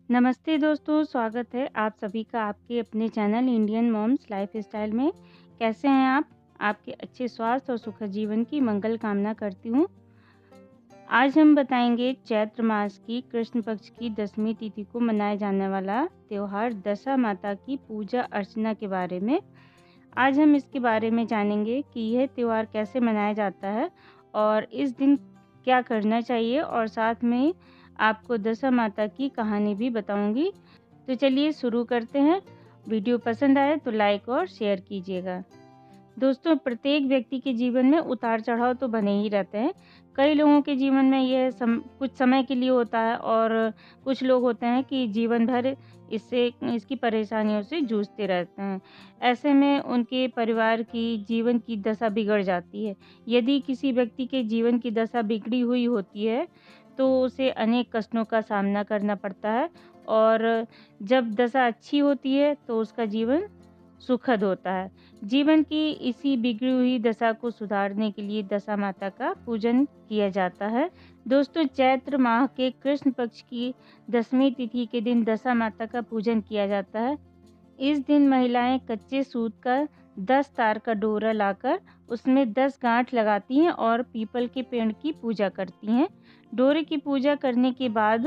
नमस्ते दोस्तों, स्वागत है आप सभी का आपके अपने चैनल इंडियन मॉम्स लाइफ़स्टाइल में। कैसे हैं आप? आपके अच्छे स्वास्थ्य और सुखद जीवन की मंगल कामना करती हूँ। आज हम बताएँगे चैत्र मास की कृष्ण पक्ष की 10वीं तिथि को मनाया जाने वाला त्योहार दशा माता की पूजा अर्चना के बारे में। आज हम इसके बारे में जानेंगे कि यह त्योहार कैसे मनाया जाता है और इस दिन क्या करना चाहिए और साथ में आपको दशा माता की कहानी भी बताऊंगी। तो चलिए शुरू करते हैं। वीडियो पसंद आए तो लाइक और शेयर कीजिएगा। दोस्तों, प्रत्येक व्यक्ति के जीवन में उतार-चढ़ाव तो बने ही रहते हैं। कई लोगों के जीवन में यह कुछ समय के लिए होता है और कुछ लोग होते हैं कि जीवन भर इसकी परेशानियों से जूझते रहते हैं। ऐसे में उनके परिवार की जीवन की दशा बिगड़ जाती है। यदि किसी व्यक्ति के जीवन की दशा बिगड़ी हुई होती है, तो उसे अनेक कष्टों का सामना करना पड़ता है और जब दशा अच्छी होती है, तो उसका जीवन सुखद होता है। जीवन की इसी बिगड़ी हुई दशा को सुधारने के लिए दशा माता का पूजन किया जाता है। दोस्तों, चैत्र माह के कृष्ण पक्ष की 10वीं तिथि के दिन दशा माता का पूजन किया जाता है। इस दिन महिलाएं कच्चे सूत का 10 तार का डोरा लाकर उसमें 10 गांठ लगाती हैं और पीपल के पेड़ की पूजा करती हैं। डोरे की पूजा करने के बाद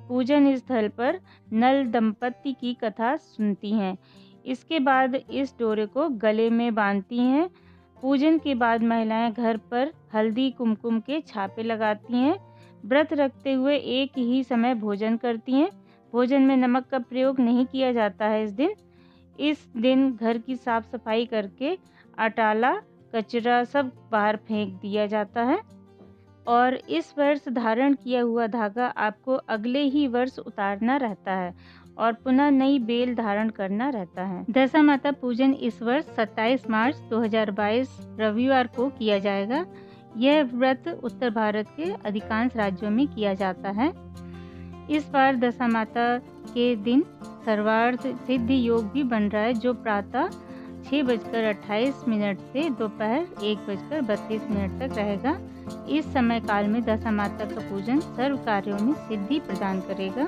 पूजन स्थल पर नल दंपत्ति की कथा सुनती हैं। इसके बाद इस डोरे को गले में बांधती हैं। पूजन के बाद महिलाएं घर पर हल्दी कुमकुम के छापे लगाती हैं। व्रत रखते हुए एक ही समय भोजन करती हैं। भोजन में नमक का प्रयोग नहीं किया जाता है। इस दिन घर की साफ सफाई करके अटाला कचरा सब बाहर फेंक दिया जाता है और इस वर्ष धारण किया हुआ धागा आपको अगले ही वर्ष उतारना रहता है और पुनः नई बेल धारण करना रहता है। दशा माता पूजन इस वर्ष 27 मार्च 2022 रविवार को किया जाएगा। यह व्रत उत्तर भारत के अधिकांश राज्यों में किया जाता है। इस बार दशा माता के दिन सर्वार्थ सिद्धि योग भी बन रहा है, जो प्रातः 6:28 से दोपहर 1:32 तक रहेगा। इस समय काल में दशा माता का पूजन सर्व कार्यों में सिद्धि प्रदान करेगा।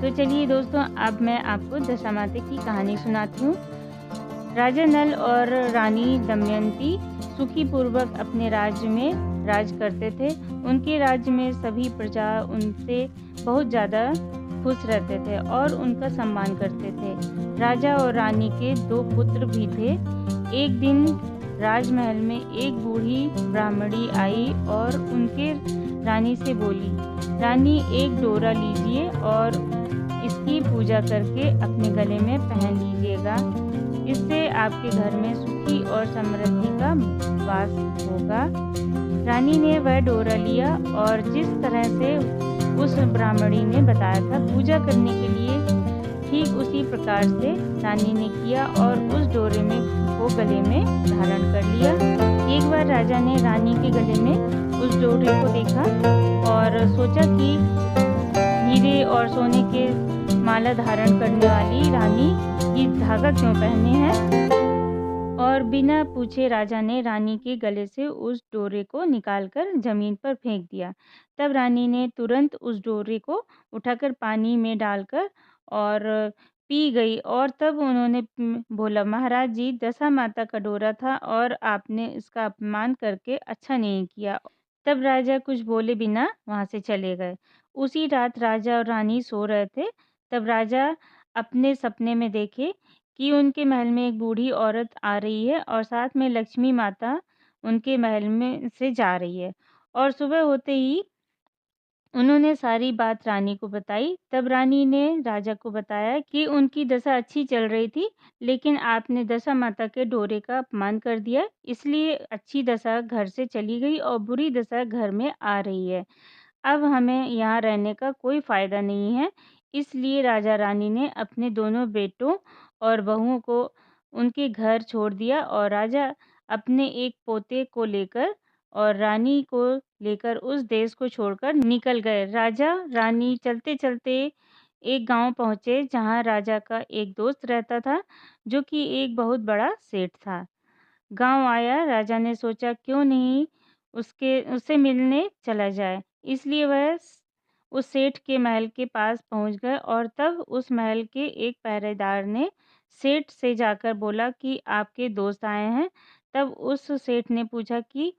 तो चलिए दोस्तों, अब मैं आपको दशा माता की कहानी सुनाती हूँ। राजा नल और रानी दमयंती सुखी पूर्वक अपने राज्य में राज करते थे। उनके राज्य में सभी प्रजा उनसे बहुत ज़्यादा खुश रहते थे और उनका सम्मान करते थे। राजा और रानी के 2 पुत्र भी थे। एक दिन राजमहल में एक बूढ़ी ब्राह्मणी आई और उनके रानी से बोली, रानी एक डोरा लीजिए और इसकी पूजा करके अपने गले में पहन लीजिएगा। इससे आपके घर में सुखी और समृद्धि का वास होगा। रानी ने वह डोरा लिया और जिस तरह से उस ब्राह्मणी ने बताया था पूजा करने के लिए, ठीक उसी प्रकार से रानी ने किया और उस डोरे में को गले में धारण कर लिया। एक बार राजा ने रानी के गले में उस डोरे को देखा और सोचा कि हीरे और सोने के माला धारण करने वाली रानी ये धागा क्यों पहने हैं, और बिना पूछे राजा ने रानी के गले से उस डोरे को निकालकर जमीन पर फेंक दिया। तब रानी ने तुरंत उस डोरे को उठाकर पानी में डालकर और पी गई और तब उन्होंने बोला, महाराज जी, दशा माता का डोरा था और आपने इसका अपमान करके अच्छा नहीं किया। तब राजा कुछ बोले बिना वहां से चले गए। उसी रात राजा और रानी सो रहे थे। तब राजा अपने सपने में देखे कि उनके महल में एक बूढ़ी औरत आ रही है और साथ में लक्ष्मी माता उनके महल में से जा रही है। और सुबह होते ही उन्होंने सारी बात रानी को बताई। तब रानी ने राजा को बताया कि उनकी दशा अच्छी चल रही थी, लेकिन आपने दशा माता के डोरे का अपमान कर दिया, इसलिए अच्छी दशा घर से चली गई और बुरी दशा घर में आ रही है। अब हमें यहाँ रहने का कोई फ़ायदा नहीं है। इसलिए राजा रानी ने अपने दोनों बेटों और बहुओं को उनके घर छोड़ दिया और राजा अपने एक पोते को लेकर और रानी को लेकर उस देश को छोड़कर निकल गए। राजा रानी चलते-चलते एक गांव पहुंचे जहां राजा का एक दोस्त रहता था, जो कि एक बहुत बड़ा सेठ था। गांव आया, राजा ने सोचा क्यों नहीं उससे मिलने चला जाए। इसलिए वह उस सेठ के महल के पास पहुँच गए और तब उस महल के एक पहरेदार ने सेठ से जाकर बोला कि आपके दोस्त आए हैं। तब उस सेठ ने पूछा कि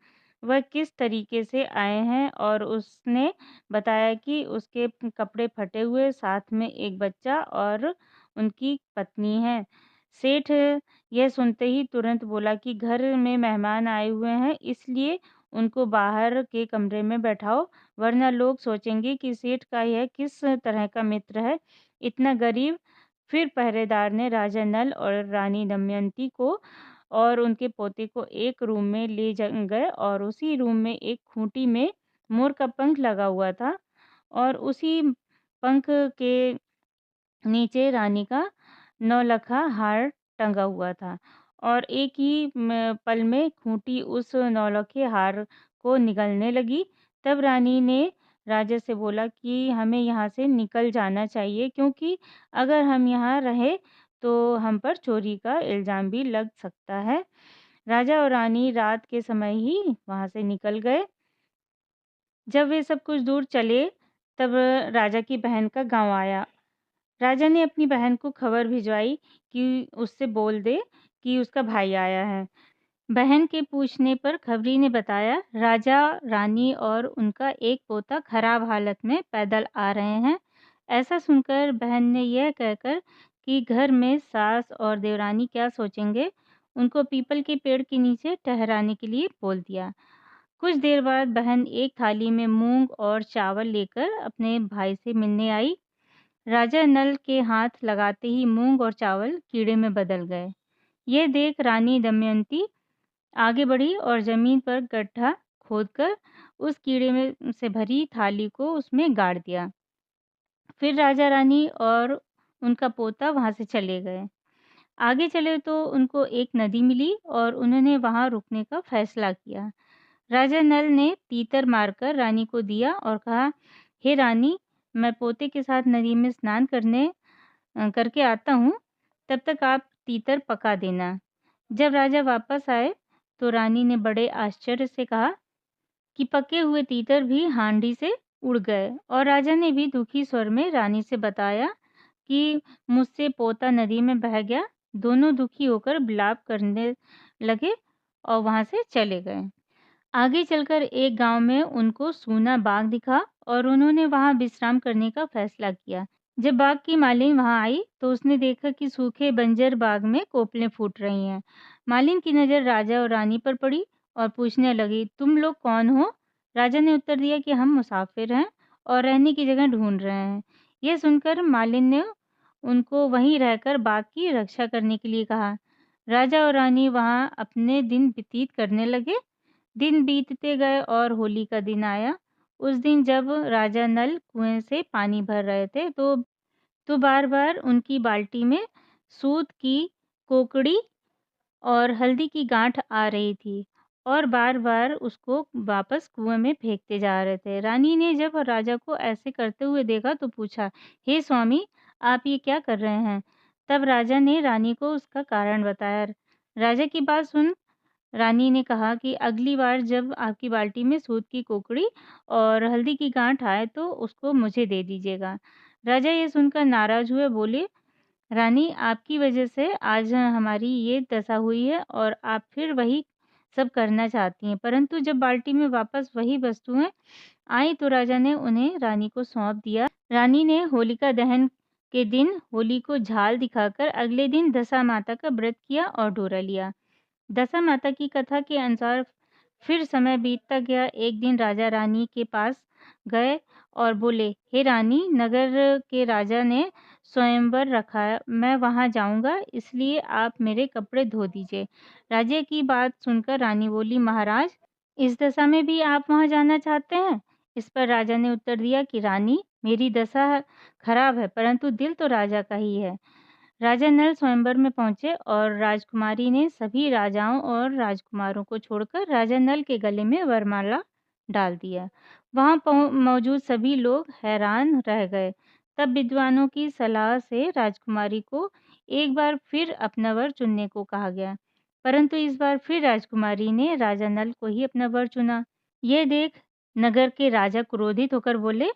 वह किस तरीके से आए हैं और उसने बताया कि उसके कपड़े फटे हुए, साथ में एक बच्चा और उनकी पत्नी है। सेठ यह सुनते ही तुरंत बोला कि घर में मेहमान आए हुए हैं, इसलिए उनको बाहर के कमरे में बैठाओ, वरना लोग सोचेंगे कि सेठ का यह किस तरह का मित्र है, इतना गरीब। फिर पहरेदार ने राजा नल और रानी दमयंती को और उनके पोते को एक रूम में ले गए और उसी रूम में एक खूंटी में मोर का पंख लगा हुआ था और उसी पंख के नीचे रानी का नौलखा हार टंगा हुआ था और एक ही पल में खूंटी उस नौलखे हार को निगलने लगी। तब रानी ने राजा से बोला कि हमें यहाँ से निकल जाना चाहिए, क्योंकि अगर हम यहाँ रहे तो हम पर चोरी का इल्ज़ाम भी लग सकता है। राजा और रानी रात के समय ही वहाँ से निकल गए। जब वे सब कुछ दूर चले, तब राजा की बहन का गाँव आया। राजा ने अपनी बहन को खबर भिजवाई कि उससे बोल दे कि उसका भाई आया है। बहन के पूछने पर खबरी ने बताया, राजा, रानी और उनका एक पोता खराब हालत में पैदल आ रहे हैं। ऐसा सुनकर बहन ने यह कहकर कि घर में सास और देवरानी क्या सोचेंगे, उनको पीपल के पेड़ के नीचे ठहराने के लिए बोल दिया। कुछ देर बाद बहन एक थाली में मूंग और चावल लेकर अपने भाई से मिलने आई। राजा नल के हाथ लगाते ही मूंग और चावल कीड़े में बदल गए। यह देख रानी दमयंती आगे बढ़ी और जमीन पर गड्ढा खोदकर उस कीड़े में से भरी थाली को उसमें गाड़ दिया। फिर राजा रानी और उनका पोता वहां से चले गए। आगे चले तो उनको एक नदी मिली और उन्होंने वहां रुकने का फैसला किया। राजा नल ने तीतर मारकर रानी को दिया और कहा, हे रानी, मैं पोते के साथ नदी में स्नान करके आता हूँ, तब तक आप तीतर पका देना। जब राजा वापस आए तो रानी ने बड़े आश्चर्य से कहा कि पके हुए तीतर भी हांडी से उड़ गए और राजा ने भी दुखी स्वर में रानी से बताया कि मुझसे पोता नदी में बह गया। दोनों दुखी होकर विलाप करने लगे और वहां से चले गए। आगे चलकर एक गांव में उनको सूना बाग दिखा और उन्होंने वहां विश्राम करने का फैसला किया। जब बाग की मालिन वहां आई तो उसने देखा कि सूखे बंजर बाग में कोपलें फूट रही हैं। मालिन की नज़र राजा और रानी पर पड़ी और पूछने लगी, तुम लोग कौन हो? राजा ने उत्तर दिया कि हम मुसाफिर हैं और रहने की जगह ढूंढ रहे हैं। यह सुनकर मालिन ने उनको वहीं रहकर बाग की रक्षा करने के लिए कहा। राजा और रानी वहां अपने दिन व्यतीत करने लगे। दिन बीतते गए और होली का दिन आया। उस दिन जब राजा नल कुएं से पानी भर रहे थे तो बार-बार उनकी बाल्टी में सूत की कोकड़ी और हल्दी की गांठ आ रही थी और बार-बार उसको वापस कुएं में फेंकते जा रहे थे। रानी ने जब राजा को ऐसे करते हुए देखा तो पूछा, हे स्वामी, आप ये क्या कर रहे हैं? तब राजा ने रानी को उसका कारण बताया। राजा की बात सुन रानी ने कहा कि अगली बार जब आपकी बाल्टी में सूत की कोकड़ी और हल्दी की गांठ आए तो उसको मुझे दे दीजिएगा। राजा ये सुनकर नाराज हुए, बोले, रानी, आपकी वजह से आज हमारी ये दशा हुई है और आप फिर वही सब करना चाहती हैं। परंतु जब बाल्टी में वापस वही वस्तुएं आई तो राजा ने उन्हें रानी को सौंप दिया। रानी ने होलिका दहन के दिन होली को झाल दिखाकर अगले दिन दशा माता का व्रत किया और डोरा लिया। दशा माता की कथा के अनुसार फिर समय बीतता गया। एक दिन राजा रानी के पास गए और बोले, हे रानी, नगर के राजा ने स्वयंवर रखा है, मैं वहां जाऊंगा, इसलिए आप मेरे कपड़े धो दीजिए। राजा की बात सुनकर रानी बोली, महाराज, इस दशा में भी आप वहां जाना चाहते हैं? इस पर राजा ने उत्तर दिया कि रानी, मेरी दशा खराब है परंतु दिल तो राजा का ही है। राजा नल स्वयंवर में पहुंचे और राजकुमारी ने सभी राजाओं और राजकुमारों को छोड़कर राजा नल के गले में वरमाला डाल दिया। वहां मौजूद सभी लोग हैरान रह गए। तब विद्वानों की सलाह से राजकुमारी को एक बार फिर अपना वर चुनने को कहा गया, परंतु इस बार फिर राजकुमारी ने राजा नल को ही अपना वर चुना। यह देख नगर के राजा क्रोधित होकर बोले,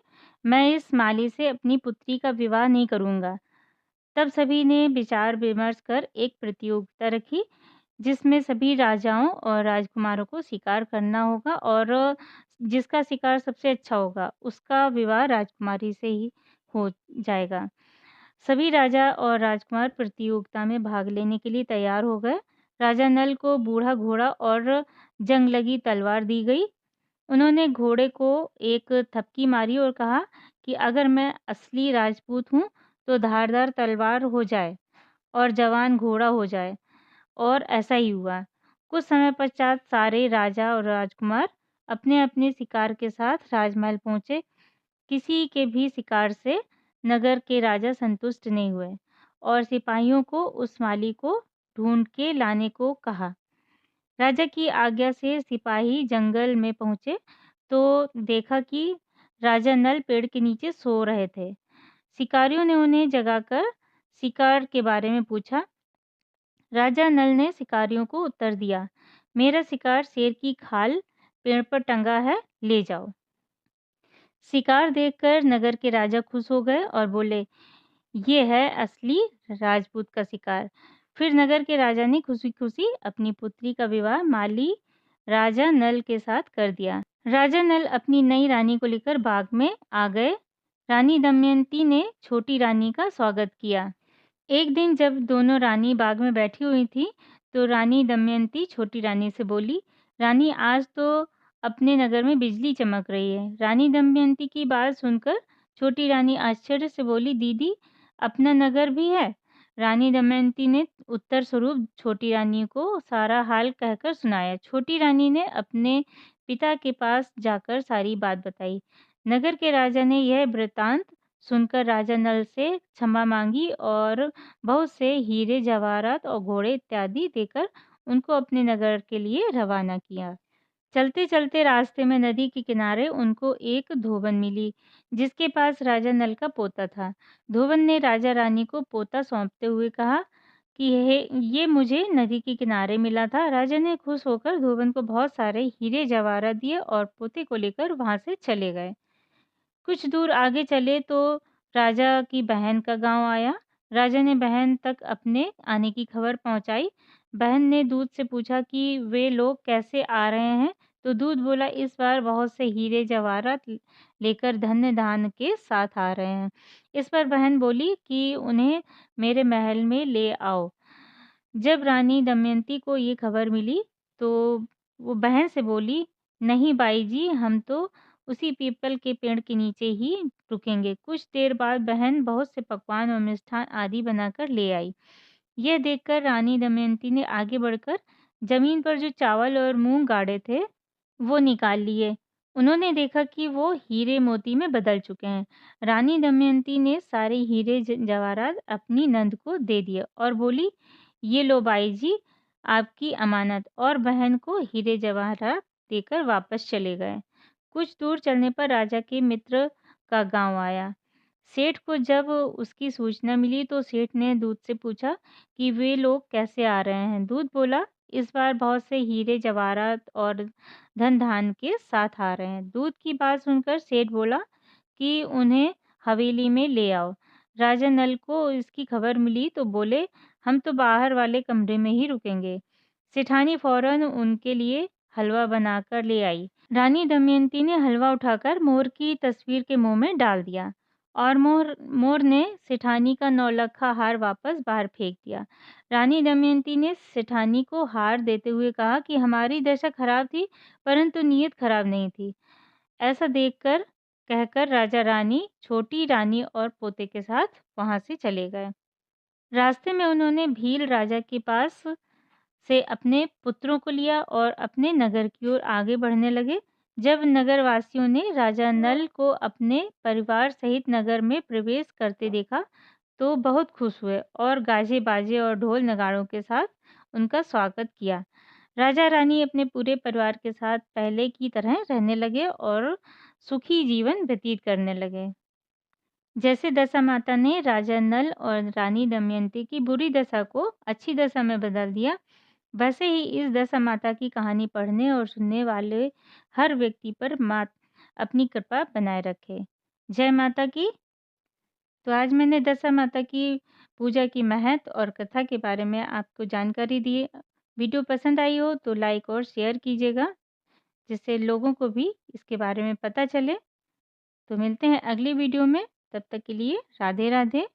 मैं इस माली से अपनी पुत्री का विवाह नहीं करूँगा। तब सभी ने विचार-विमर्श कर एक प्रतियोगिता रखी, जिसमें सभी राजाओं और राजकुमारों को शिकार करना होगा और जिसका शिकार सबसे अच्छा होगा, उसका विवाह राजकुमारी से ही हो जाएगा। सभी राजा और राजकुमार प्रतियोगिता में भाग लेने के लिए तैयार हो गए। राजा नल को बूढ़ा घोड़ा और जंग लगी तलवार दी गई। उन्होंने घोड़े को एक थपकी मारी और कहा कि अगर मैं असली राजपूत हूँ, तो धारदार तलवार हो जाए और जवान घोड़ा हो जाए, और ऐसा ही हुआ। कुछ समय पश्चात सारे राजा और राजकुमार अपने-अपने शिकार के साथ राजमहल पहुँचे। किसी के भी शिकार से नगर के राजा संतुष्ट नहीं हुए और सिपाहियों को उस माली को ढूँढ के लाने को कहा। राजा की आज्ञा से सिपाही जंगल में पहुँचे तो देखा कि राजा नल पेड़ के नीचे सो रहे थे। शिकारियों ने उन्हें जगाकर शिकार के बारे में पूछा। राजा नल ने शिकारियों को उत्तर दिया, मेरा शिकार शेर की खाल पेड़ पर टंगा है, ले जाओ। शिकार देखकर नगर के राजा खुश हो गए और बोले, ये है असली राजपूत का शिकार। फिर नगर के राजा ने खुशी-खुशी अपनी पुत्री का विवाह माली राजा नल के साथ कर दिया। राजा नल अपनी नई रानी को लेकर बाग में आ गए। रानी दमयंती ने छोटी रानी का स्वागत किया। एक दिन जब दोनों रानी बाग में बैठी हुई थी, तो रानी दमयंती छोटी रानी से बोली, रानी आज तो अपने नगर में बिजली चमक रही है। रानी दमयंती की बात सुनकर छोटी रानी आश्चर्य से बोली, दीदी अपना नगर भी है? रानी दमयंती ने उत्तर स्वरूप छोटी रानी को सारा हाल कहकर सुनाया। छोटी रानी ने अपने पिता के पास जाकर सारी बात बताई। नगर के राजा ने यह वृत्तांत सुनकर राजा नल से क्षमा मांगी और बहुत से हीरे जवाहरात और घोड़े इत्यादि देकर उनको अपने नगर के लिए रवाना किया। चलते चलते रास्ते में नदी के किनारे उनको एक धोबन मिली, जिसके पास राजा नल का पोता था। धोबन ने राजा रानी को पोता सौंपते हुए कहा कि ये मुझे नदी के किनारे मिला था। राजा ने खुश होकर धोबन को बहुत सारे हीरे जवाहरात दिए और पोते को लेकर वहां से चले गए। कुछ दूर आगे चले तो राजा की बहन का गांव आया। राजा ने बहन तक अपने आने की खबर पहुंचाई। बहन ने दूध से पूछा कि वे लोग कैसे आ रहे हैं, तो दूध बोला, इस बार बहुत से हीरे जवाहरात लेकर धन्य धान के साथ आ रहे हैं। इस पर बहन बोली कि उन्हें मेरे महल में ले आओ। जब रानी दमयंती को ये खबर मिली तो वो बहन से बोली, नहीं बाई जी, हम तो उसी पीपल के पेड़ के नीचे ही रुकेंगे। कुछ देर बाद बहन बहुत से पकवान और मिष्ठान आदि बनाकर ले आई। यह देखकर रानी दमयंती ने आगे बढ़कर जमीन पर जो चावल और मूंग गाड़े थे, वो निकाल लिए। उन्होंने देखा कि वो हीरे मोती में बदल चुके हैं। रानी दमयंती ने सारे हीरे जवाहरात अपनी नंद को दे दिए और बोली, ये लो बाई जी, आपकी अमानत, और बहन को हीरे जवाहरात देकर वापस चले गए। कुछ दूर चलने पर राजा के मित्र का गांव आया। सेठ को जब उसकी सूचना मिली तो सेठ ने दूध से पूछा कि वे लोग कैसे आ रहे हैं। दूध बोला, इस बार बहुत से हीरे जवाहरात और धन धान के साथ आ रहे हैं। दूध की बात सुनकर सेठ बोला कि उन्हें हवेली में ले आओ। राजा नल को इसकी खबर मिली तो बोले, हम तो बाहर वाले कमरे में ही रुकेंगे। सेठानी फौरन उनके लिए हलवा बनाकर ले आई। रानी दमयंती ने हलवा उठाकर मोर की तस्वीर के मुंह में डाल दिया और मोर मोर ने सेठानी का नौलखा हार वापस बाहर फेंक दिया। रानी दमयंती ने सेठानी को हार देते हुए कहा कि हमारी दशा खराब थी, परंतु नीयत खराब नहीं थी। ऐसा देखकर कहकर राजा रानी, छोटी रानी और पोते के साथ वहां से चले गए। रास्ते में उन्होंने भील राजा के पास से अपने पुत्रों को लिया और अपने नगर की ओर आगे बढ़ने लगे। जब नगरवासियों ने राजा नल को अपने परिवार सहित नगर में प्रवेश करते देखा, तो बहुत खुश हुए और गाजे बाजे और ढोल नगाड़ों के साथ उनका स्वागत किया। राजा रानी अपने पूरे परिवार के साथ पहले की तरह रहने लगे और सुखी जीवन व्यतीत करने लगे। जैसे दशा माता ने राजा नल और रानी दमयंती की बुरी दशा को अच्छी दशा में बदल दिया, वैसे ही इस दशा माता की कहानी पढ़ने और सुनने वाले हर व्यक्ति पर अपनी कृपा बनाए रखे। जय माता की। तो आज मैंने दशा माता की पूजा की महत्व और कथा के बारे में आपको जानकारी दी है। वीडियो पसंद आई हो तो लाइक और शेयर कीजिएगा, जिससे लोगों को भी इसके बारे में पता चले। तो मिलते हैं अगली वीडियो में, तब तक के लिए राधे राधे।